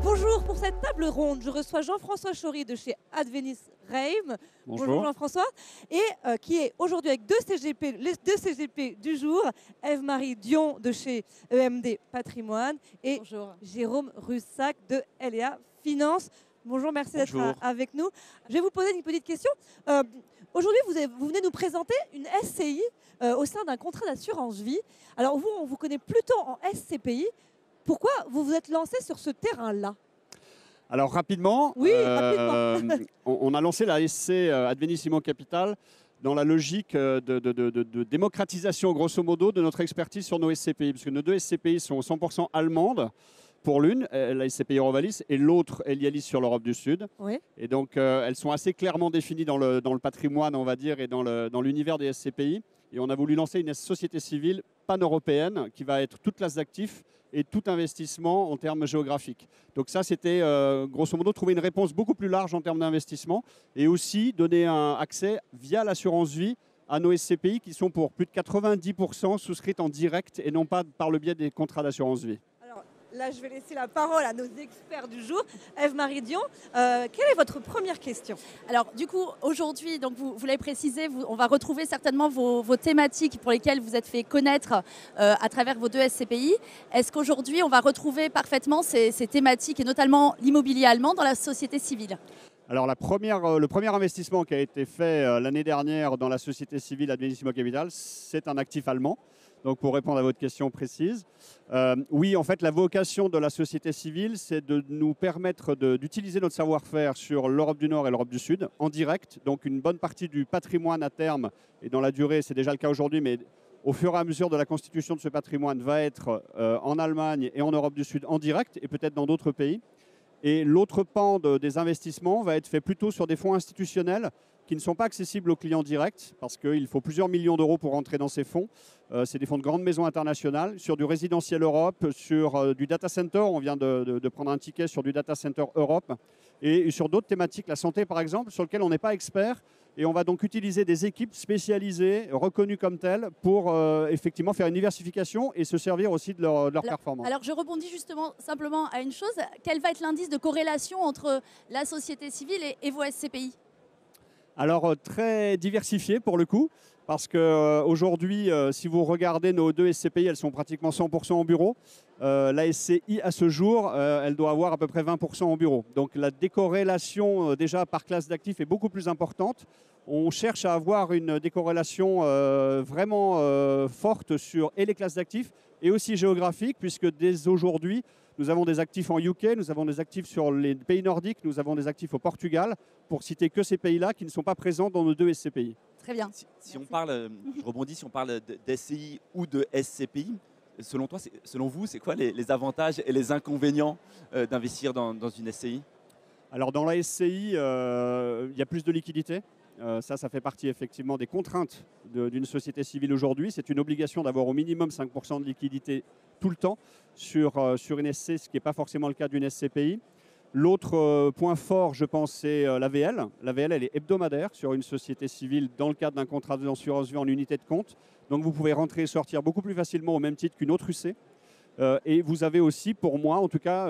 Bonjour, pour cette table ronde, je reçois Jean-François Chory de chez Advenis Reim. Bonjour. Jean-François. Et qui est aujourd'hui avec les deux CGP du jour, Ève-Marie Dion de chez EMD Patrimoine et Bonjour. Jérôme Russac de LEA Finance. Bonjour, merci d'être avec nous. Je vais vous poser une petite question. Aujourd'hui, vous venez nous présenter une SCI au sein d'un contrat d'assurance vie. Alors vous, on vous connaît plutôt en SCPI. Pourquoi vous vous êtes lancé sur ce terrain-là? Alors rapidement, Oui, rapidement. on a lancé la SC Advenis Immo Capital dans la logique de démocratisation, grosso modo, de notre expertise sur nos SCPI, puisque nos deux SCPI sont 100% allemandes pour l'une, la SCPI Eurovalis, et l'autre Elialis sur l'Europe du Sud. Oui. Et donc, elles sont assez clairement définies dans le patrimoine, on va dire, et dans l'univers des SCPI. Et on a voulu lancer une société civile pan-européenne qui va être toute classe d'actifs et tout investissement en termes géographiques. Donc ça, c'était grosso modo trouver une réponse beaucoup plus large en termes d'investissement et aussi donner un accès via l'assurance vie à nos SCPI qui sont pour plus de 90% souscrites en direct et non pas par le biais des contrats d'assurance vie. Alors là, je vais laisser la parole à nos experts du jour. Ève-Marie Dion, quelle est votre première question? Alors du coup, aujourd'hui, donc vous l'avez précisé, on va retrouver certainement vos thématiques pour lesquelles vous êtes fait connaître à travers vos deux SCPI. Est-ce qu'aujourd'hui, on va retrouver parfaitement ces thématiques, et notamment l'immobilier allemand, dans la société civile? Alors le premier investissement qui a été fait l'année dernière dans la société civile Advenis Immo Capital, c'est un actif allemand. Donc pour répondre à votre question précise, oui, en fait, la vocation de la société civile, c'est de nous permettre d'utiliser notre savoir-faire sur l'Europe du Nord et l'Europe du Sud en direct. Donc une bonne partie du patrimoine à terme, et dans la durée, c'est déjà le cas aujourd'hui, mais au fur et à mesure de la constitution de ce patrimoine, va être en Allemagne et en Europe du Sud en direct, et peut-être dans d'autres pays. Et l'autre pan des investissements va être fait plutôt sur des fonds institutionnels qui ne sont pas accessibles aux clients directs parce qu'il faut plusieurs millions d'euros pour rentrer dans ces fonds. C'est des fonds de grandes maisons internationales, sur du résidentiel Europe, sur du data center. On vient de prendre un ticket sur du data center Europe et sur d'autres thématiques, la santé par exemple, sur lequel on n'est pas expert. Et on va donc utiliser des équipes spécialisées, reconnues comme telles, pour effectivement faire une diversification et se servir aussi de leur performance. Alors je rebondis justement simplement à une chose. Quel va être l'indice de corrélation entre la société civile et vos SCPI? Alors très diversifié pour le coup, parce qu'aujourd'hui, si vous regardez nos deux SCPI, elles sont pratiquement 100% en bureau. La SCI, à ce jour, elle doit avoir à peu près 20% en bureau. Donc la décorrélation déjà par classe d'actifs est beaucoup plus importante. On cherche à avoir une décorrélation vraiment forte sur les classes d'actifs et aussi géographique, puisque dès aujourd'hui, nous avons des actifs en UK, nous avons des actifs sur les pays nordiques, nous avons des actifs au Portugal, pour citer que ces pays-là qui ne sont pas présents dans nos deux SCPI. Très bien. Si on parle, je rebondis, si on parle d'SCI ou de SCPI, selon vous, c'est quoi les avantages et les inconvénients d'investir dans une SCI? Alors dans la SCI, il y a plus de liquidité. Ça fait partie effectivement des contraintes d'une société civile aujourd'hui. C'est une obligation d'avoir au minimum 5% de liquidité tout le temps sur une SC, ce qui n'est pas forcément le cas d'une SCPI. L'autre point fort, je pense, c'est l'AVL. L'AVL, elle est hebdomadaire sur une société civile dans le cadre d'un contrat d'assurance vie en unité de compte. Donc vous pouvez rentrer et sortir beaucoup plus facilement au même titre qu'une autre UC. Et vous avez aussi, pour moi, en tout cas,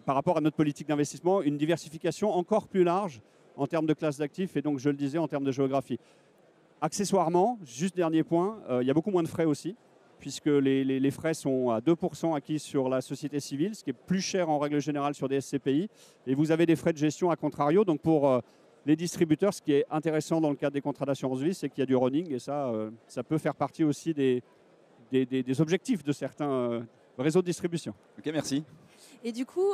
par rapport à notre politique d'investissement, une diversification encore plus large en termes de classe d'actifs et donc, je le disais, en termes de géographie. Accessoirement, juste dernier point, il y a beaucoup moins de frais aussi, puisque les frais sont à 2% acquis sur la société civile, ce qui est plus cher en règle générale sur des SCPI. Et vous avez des frais de gestion à contrario. Donc pour les distributeurs, ce qui est intéressant dans le cadre des contrats d'assurance vie, c'est qu'il y a du running et ça peut faire partie aussi des objectifs de certains réseaux de distribution. Ok, merci. Et du coup,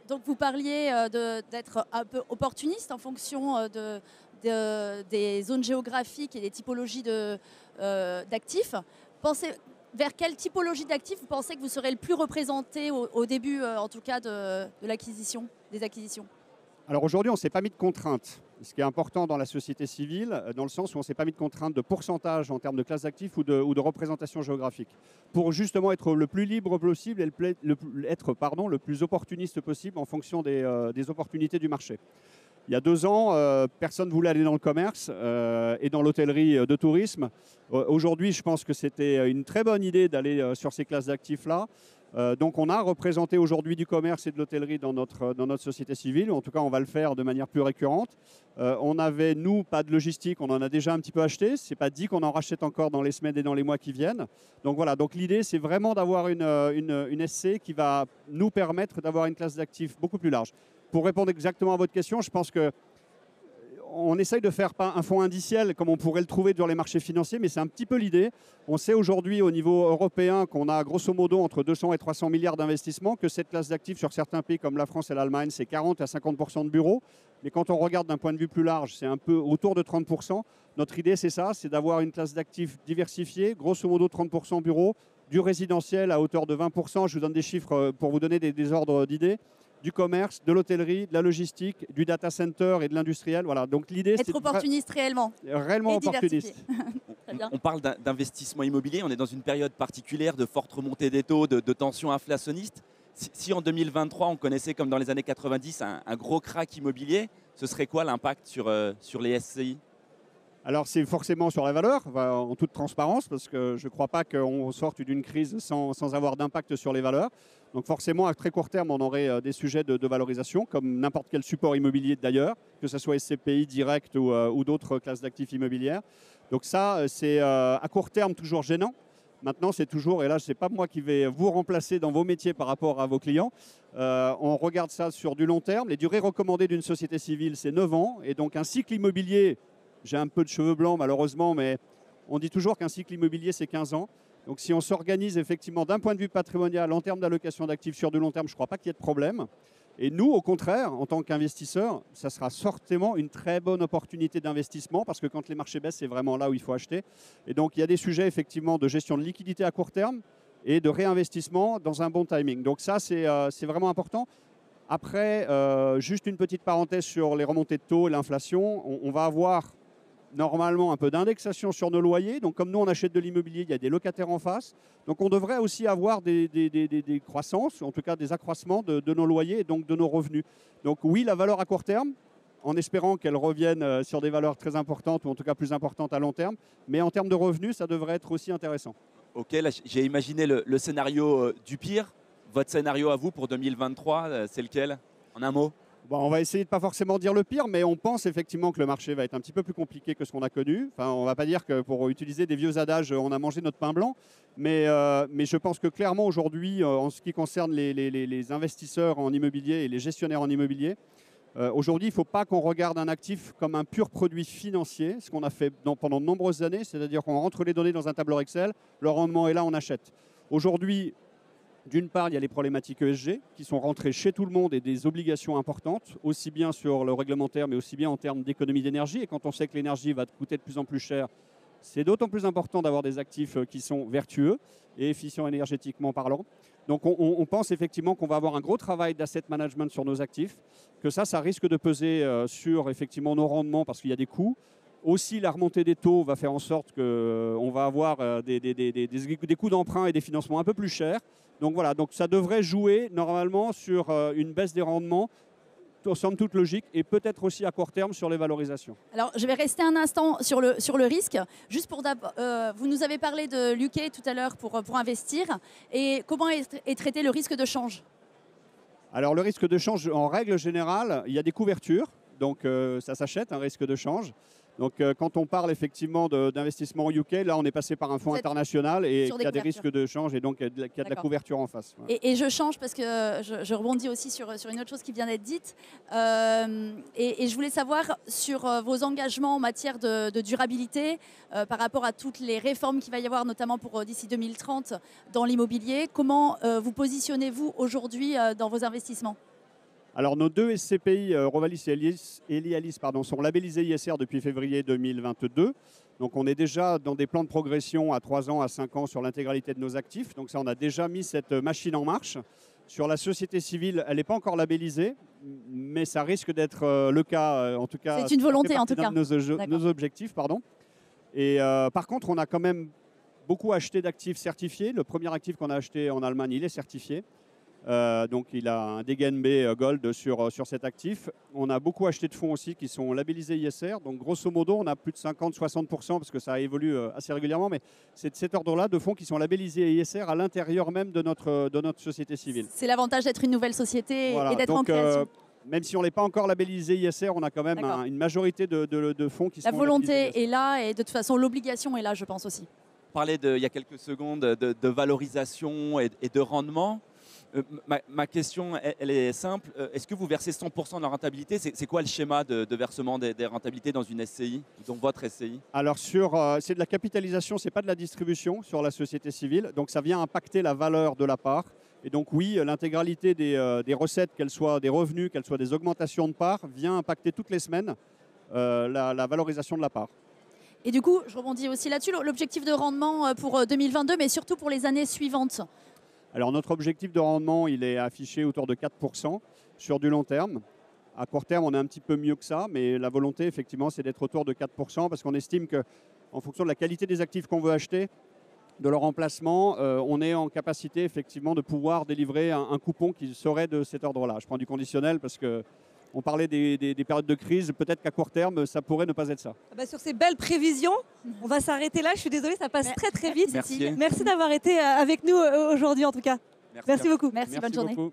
donc vous parliez d'être un peu opportuniste en fonction des zones géographiques et des typologies d'actifs. Vers quelle typologie d'actifs vous pensez que vous serez le plus représenté au début, en tout cas, de l'acquisition, des acquisitions? Alors aujourd'hui, on ne s'est pas mis de contraintes, ce qui est important dans la société civile, dans le sens où on ne s'est pas mis de contraintes de pourcentage en termes de classe d'actifs ou de représentation géographique, pour justement être le plus libre possible et être le plus opportuniste possible en fonction des opportunités du marché. Il y a 2 ans, personne ne voulait aller dans le commerce et dans l'hôtellerie de tourisme. Aujourd'hui, je pense que c'était une très bonne idée d'aller sur ces classes d'actifs-là. Donc on a représenté aujourd'hui du commerce et de l'hôtellerie dans notre société civile. En tout cas, on va le faire de manière plus récurrente. On avait, nous, pas de logistique. On en a déjà un petit peu acheté. Ce n'est pas dit qu'on en rachète encore dans les semaines et dans les mois qui viennent. Donc voilà, donc l'idée, c'est vraiment d'avoir une SC qui va nous permettre d'avoir une classe d'actifs beaucoup plus large. Pour répondre exactement à votre question, je pense qu'on essaye de faire pas un fonds indiciel comme on pourrait le trouver dans les marchés financiers, mais c'est un petit peu l'idée. On sait aujourd'hui au niveau européen qu'on a grosso modo entre 200 et 300 milliards d'investissements, que cette classe d'actifs sur certains pays comme la France et l'Allemagne, c'est 40 à 50% de bureaux. Mais quand on regarde d'un point de vue plus large, c'est un peu autour de 30%. Notre idée, c'est ça, c'est d'avoir une classe d'actifs diversifiée, grosso modo 30% bureaux, du résidentiel à hauteur de 20%. Je vous donne des chiffres pour vous donner des ordres d'idées. Du commerce, de l'hôtellerie, de la logistique, du data center et de l'industriel. Voilà. Donc l'idée, c'est être opportuniste réellement. Réellement opportuniste. On parle d'investissement immobilier. On est dans une période particulière de forte remontée des taux, de tensions inflationnistes. Si en 2023, on connaissait comme dans les années 90 un gros crack immobilier, ce serait quoi l'impact sur les SCI? Alors c'est forcément sur la valeur, en toute transparence, parce que je ne crois pas qu'on sorte d'une crise sans avoir d'impact sur les valeurs. Donc forcément, à très court terme, on aurait des sujets de valorisation, comme n'importe quel support immobilier d'ailleurs, que ce soit SCPI direct ou d'autres classes d'actifs immobilières. Donc ça, c'est à court terme toujours gênant. Maintenant, c'est toujours, et là, ce n'est pas moi qui vais vous remplacer dans vos métiers par rapport à vos clients. On regarde ça sur du long terme. Les durées recommandées d'une société civile, c'est 9 ans. Et donc un cycle immobilier, j'ai un peu de cheveux blancs malheureusement, mais on dit toujours qu'un cycle immobilier, c'est 15 ans. Donc si on s'organise effectivement d'un point de vue patrimonial en termes d'allocation d'actifs sur du long terme, je ne crois pas qu'il y ait de problème. Et nous, au contraire, en tant qu'investisseurs, ça sera certainement une très bonne opportunité d'investissement parce que quand les marchés baissent, c'est vraiment là où il faut acheter. Et donc il y a des sujets effectivement de gestion de liquidité à court terme et de réinvestissement dans un bon timing. Donc ça, c'est vraiment important. Après, juste une petite parenthèse sur les remontées de taux et l'inflation. On va avoir normalement un peu d'indexation sur nos loyers. Donc comme nous on achète de l'immobilier, il y a des locataires en face. Donc on devrait aussi avoir des croissances, en tout cas des accroissements de nos loyers et donc de nos revenus. Donc oui, la valeur à court terme, en espérant qu'elle revienne sur des valeurs très importantes ou en tout cas plus importantes à long terme. Mais en termes de revenus, ça devrait être aussi intéressant. Ok, là j'ai imaginé le scénario du pire. Votre scénario à vous pour 2023, c'est lequel? En un mot? Bon, on va essayer de ne pas forcément dire le pire, mais on pense effectivement que le marché va être un petit peu plus compliqué que ce qu'on a connu. Enfin, on ne va pas dire que pour utiliser des vieux adages, on a mangé notre pain blanc. Mais je pense que clairement aujourd'hui, en ce qui concerne les investisseurs en immobilier et les gestionnaires en immobilier, aujourd'hui, il ne faut pas qu'on regarde un actif comme un pur produit financier, ce qu'on a fait pendant de nombreuses années, c'est-à-dire qu'on rentre les données dans un tableur Excel, le rendement est là, on achète. Aujourd'hui, d'une part, il y a les problématiques ESG qui sont rentrées chez tout le monde et des obligations importantes, aussi bien sur le réglementaire, mais aussi bien en termes d'économie d'énergie. Et quand on sait que l'énergie va coûter de plus en plus cher, c'est d'autant plus important d'avoir des actifs qui sont vertueux et efficients énergétiquement parlant. Donc on pense effectivement qu'on va avoir un gros travail d'asset management sur nos actifs, que ça risque de peser sur effectivement nos rendements parce qu'il y a des coûts. Aussi, la remontée des taux va faire en sorte qu'on va avoir des coûts d'emprunt et des financements un peu plus chers. Donc voilà, donc ça devrait jouer normalement sur une baisse des rendements, somme toute logique, et peut-être aussi à court terme sur les valorisations. Alors, je vais rester un instant sur le risque. Juste pour vous nous avez parlé de l'UK tout à l'heure pour investir. Et comment est traité le risque de change? Alors, le risque de change, en règle générale, il y a des couvertures. Donc, ça s'achète, un risque de change. Donc, quand on parle effectivement d'investissement au UK, là, on est passé par un fonds international et il y a des risques de change et donc il y a de la couverture en face. Ouais. Et je change parce que je rebondis aussi sur une autre chose qui vient d'être dite. Et je voulais savoir sur vos engagements en matière de durabilité par rapport à toutes les réformes qu'il va y avoir, notamment pour d'ici 2030 dans l'immobilier. Comment vous positionnez-vous aujourd'hui dans vos investissements? Alors nos deux SCPI, Rovalis et Lialis, sont labellisés ISR depuis février 2022. Donc on est déjà dans des plans de progression à 3 ans, à 5 ans sur l'intégralité de nos actifs. Donc ça, on a déjà mis cette machine en marche. Sur la société civile, elle n'est pas encore labellisée, mais ça risque d'être le cas, en tout cas. C'est une volonté, en tout cas. Nos objectifs, pardon. Et par contre, on a quand même beaucoup acheté d'actifs certifiés. Le premier actif qu'on a acheté en Allemagne, il est certifié. Donc il a un DGNB Gold sur cet actif. On a beaucoup acheté de fonds aussi qui sont labellisés ISR. Donc grosso modo, on a plus de 50-60% parce que ça évolue assez régulièrement. Mais c'est de cet ordre-là de fonds qui sont labellisés ISR à l'intérieur même de notre société civile. C'est l'avantage d'être une nouvelle société et d'être en création. Même si on n'est pas encore labellisé ISR, on a quand même une majorité de fonds qui sont labellisés. La volonté est là et de toute façon l'obligation est là, je pense aussi. On parlait il y a quelques secondes de valorisation et de rendement. Ma question, elle est simple. Est-ce que vous versez 100% de la rentabilité? C'est quoi le schéma de versement des rentabilités dans une SCI, dans votre SCI? Alors, c'est de la capitalisation, ce n'est pas de la distribution sur la société civile. Donc, ça vient impacter la valeur de la part. Et donc, oui, l'intégralité des recettes, qu'elles soient des revenus, qu'elles soient des augmentations de part, vient impacter toutes les semaines la valorisation de la part. Et du coup, je rebondis aussi là-dessus, l'objectif de rendement pour 2022, mais surtout pour les années suivantes. Alors notre objectif de rendement, il est affiché autour de 4% sur du long terme. À court terme, on est un petit peu mieux que ça, mais la volonté, effectivement, c'est d'être autour de 4% parce qu'on estime qu'en fonction de la qualité des actifs qu'on veut acheter, de leur emplacement, on est en capacité, effectivement, de pouvoir délivrer un coupon qui serait de cet ordre-là. Je prends du conditionnel parce que on parlait des périodes de crise, peut-être qu'à court terme, ça pourrait ne pas être ça. Sur ces belles prévisions, on va s'arrêter là. Je suis désolée, ça passe très très vite. Merci d'avoir été avec nous aujourd'hui en tout cas. Merci beaucoup. Merci, bonne journée. Beaucoup.